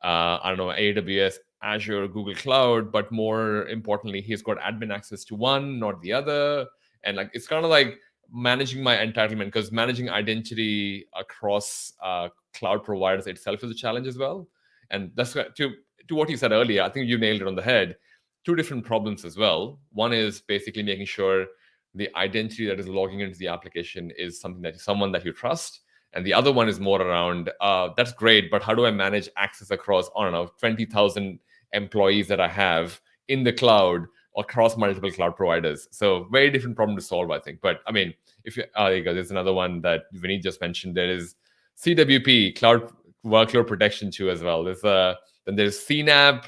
AWS, Azure, Google Cloud, but more importantly, he's got admin access to one, not the other. And it's kind of like managing my entitlement, because managing identity across cloud providers itself is a challenge as well. And that's to what you said earlier. I think you nailed it on the head. Two different problems as well. One is basically making sure the identity that is logging into the application is someone that you trust. And the other one is more around, that's great, but how do I manage access across, 20,000 employees that I have in the cloud across multiple cloud providers? So very different problem to solve, I think. But I mean, there you go. There's another one that Vinny just mentioned. There is CWP, Cloud Workload Protection too, as well. Then there's CNAP.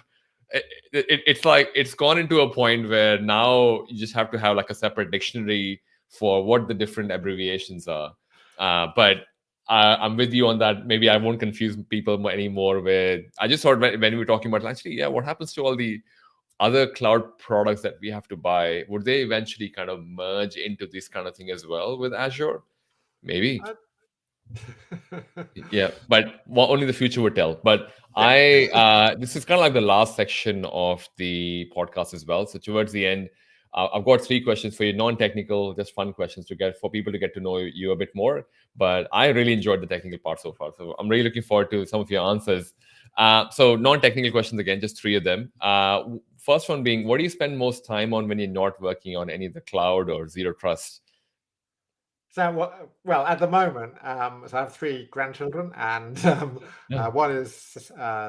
It's gone into a point where now you just have to have a separate dictionary for what the different abbreviations are. But I'm with you on that. Maybe I won't confuse people anymore with, I just thought when we were talking about what happens to all the other cloud products that we have to buy? Would they eventually kind of merge into this kind of thing as well with Azure? Maybe. But only the future would tell. But this is kind of like the last section of the podcast as well. So towards the end, I've got 3 questions for you, non-technical, just fun questions for people to get to know you a bit more. But I really enjoyed the technical part so far. So I'm really looking forward to some of your answers. So non-technical questions again, just 3 of them. First one being, what do you spend most time on when you're not working on any of the cloud or Zero Trust? So, at the moment, so I have 3 grandchildren, and one is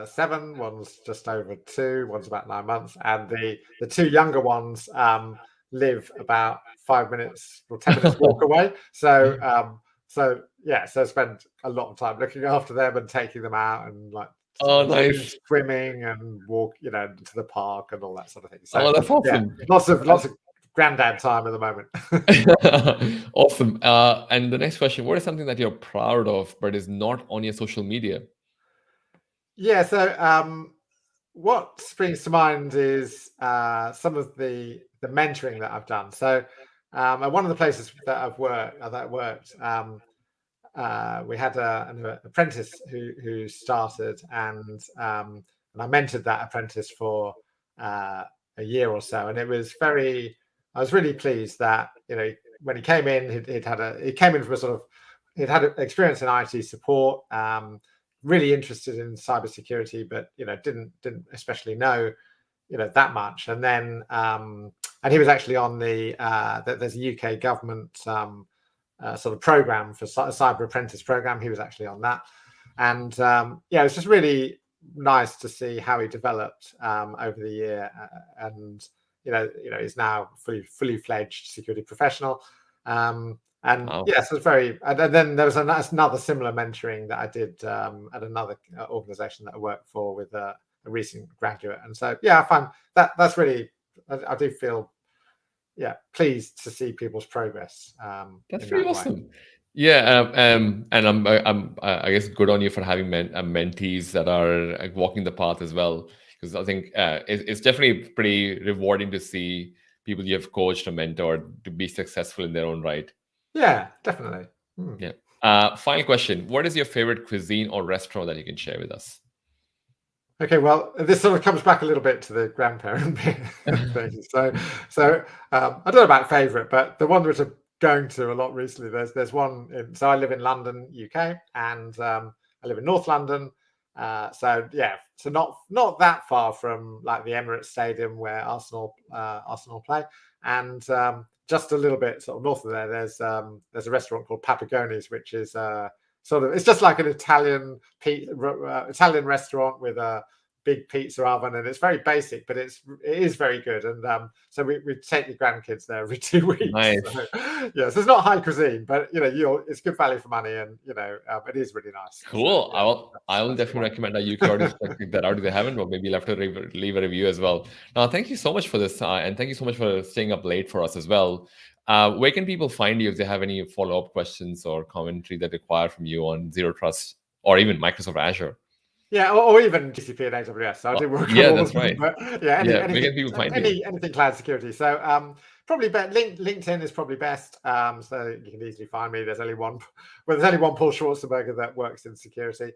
7, one's just over 2, one's about 9 months, and the 2 younger ones live about 5 minutes or 10 minutes walk away. So I spend a lot of time looking after them and taking them out and nice, swimming and walk, to the park and all that sort of thing. So, that's awesome. Lots of granddad time at the moment. Awesome. And the next question, what is something that you're proud of but is not on your social media? So what springs to mind is some of the mentoring that I've done. So at one of the places that I've worked, we had an apprentice who started, and I mentored that apprentice for a year or so, and it was I was really pleased that, when he came in, he came in from he'd had experience in IT support, really interested in cybersecurity, but didn't especially know that much. And then and he was actually on there's a UK government sort of program for cyber apprentice program. He was actually on that, and it was just really nice to see how he developed over the year, and he's now fully fledged security professional. And Wow. yes, it was and then there was another similar mentoring that I did at another organization that I worked for with a recent graduate. And so, I find that's really, I do feel, pleased to see people's progress. That's pretty awesome. Yeah, and I guess good on you for having mentees that are walking the path as well, because I think it's definitely pretty rewarding to see people you have coached or mentored to be successful in their own right. Yeah, definitely. Yeah. Final question: what is your favorite cuisine or restaurant that you can share with us? Okay, well, this sort of comes back a little bit to the grandparent thing. So I don't know about favorite, but the one which I'm going to a lot recently, there's one so I live in London, UK, and I live in North London. So not that far from like the Emirates Stadium where Arsenal play, and just a little bit sort of north of there, there's a restaurant called Papagoni's, which is it's just like an Italian restaurant with a big pizza oven, and it's very basic, but it is very good. And so we take the grandkids there every 2 weeks. Nice. So it's not high cuisine, but it's good value for money, and it is really nice. Cool. So, I will definitely recommend that you can already check that out if they haven't, or maybe you'll have to leave a review as well. Now, thank you so much for this, and thank you so much for staying up late for us as well. Where can people find you if they have any follow-up questions or commentary that require from you on Zero Trust or even Microsoft Azure? Yeah, or even GCP and AWS. So I do work on all that's of them, right. but Where can people find you? Anything cloud security. So probably LinkedIn is probably best. So you can easily find me. There's only one Paul Schwarzenberger that works in security.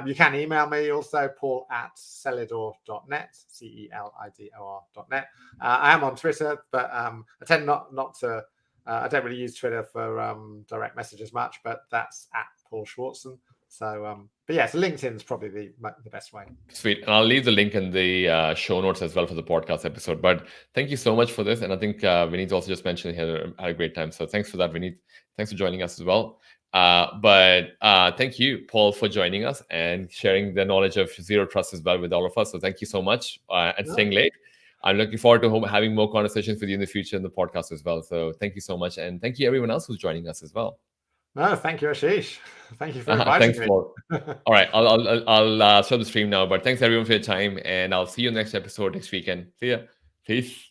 You can email me also, paul@celidor.net, CELIDOR.net. I am on Twitter, but I tend not to. I don't really use Twitter for direct messages much, but that's @Paul Schwarzen. So, so LinkedIn is probably the best way. Sweet. And I'll leave the link in the show notes as well for the podcast episode. But thank you so much for this. And I think Vineet also just mentioned he had a great time. So thanks for that, Vineet. Thanks for joining us as well. But thank you, Paul, for joining us and sharing the knowledge of Zero Trust as well with all of us. So thank you so much and staying late. I'm looking forward to having more conversations with you in the future in the podcast as well. So thank you so much. And thank you everyone else who's joining us as well. No, thank you, Ashish. Thank you for inviting me. Paul. All right, I'll stop the stream now. But thanks everyone for your time, and I'll see you next episode next weekend. See ya. Peace.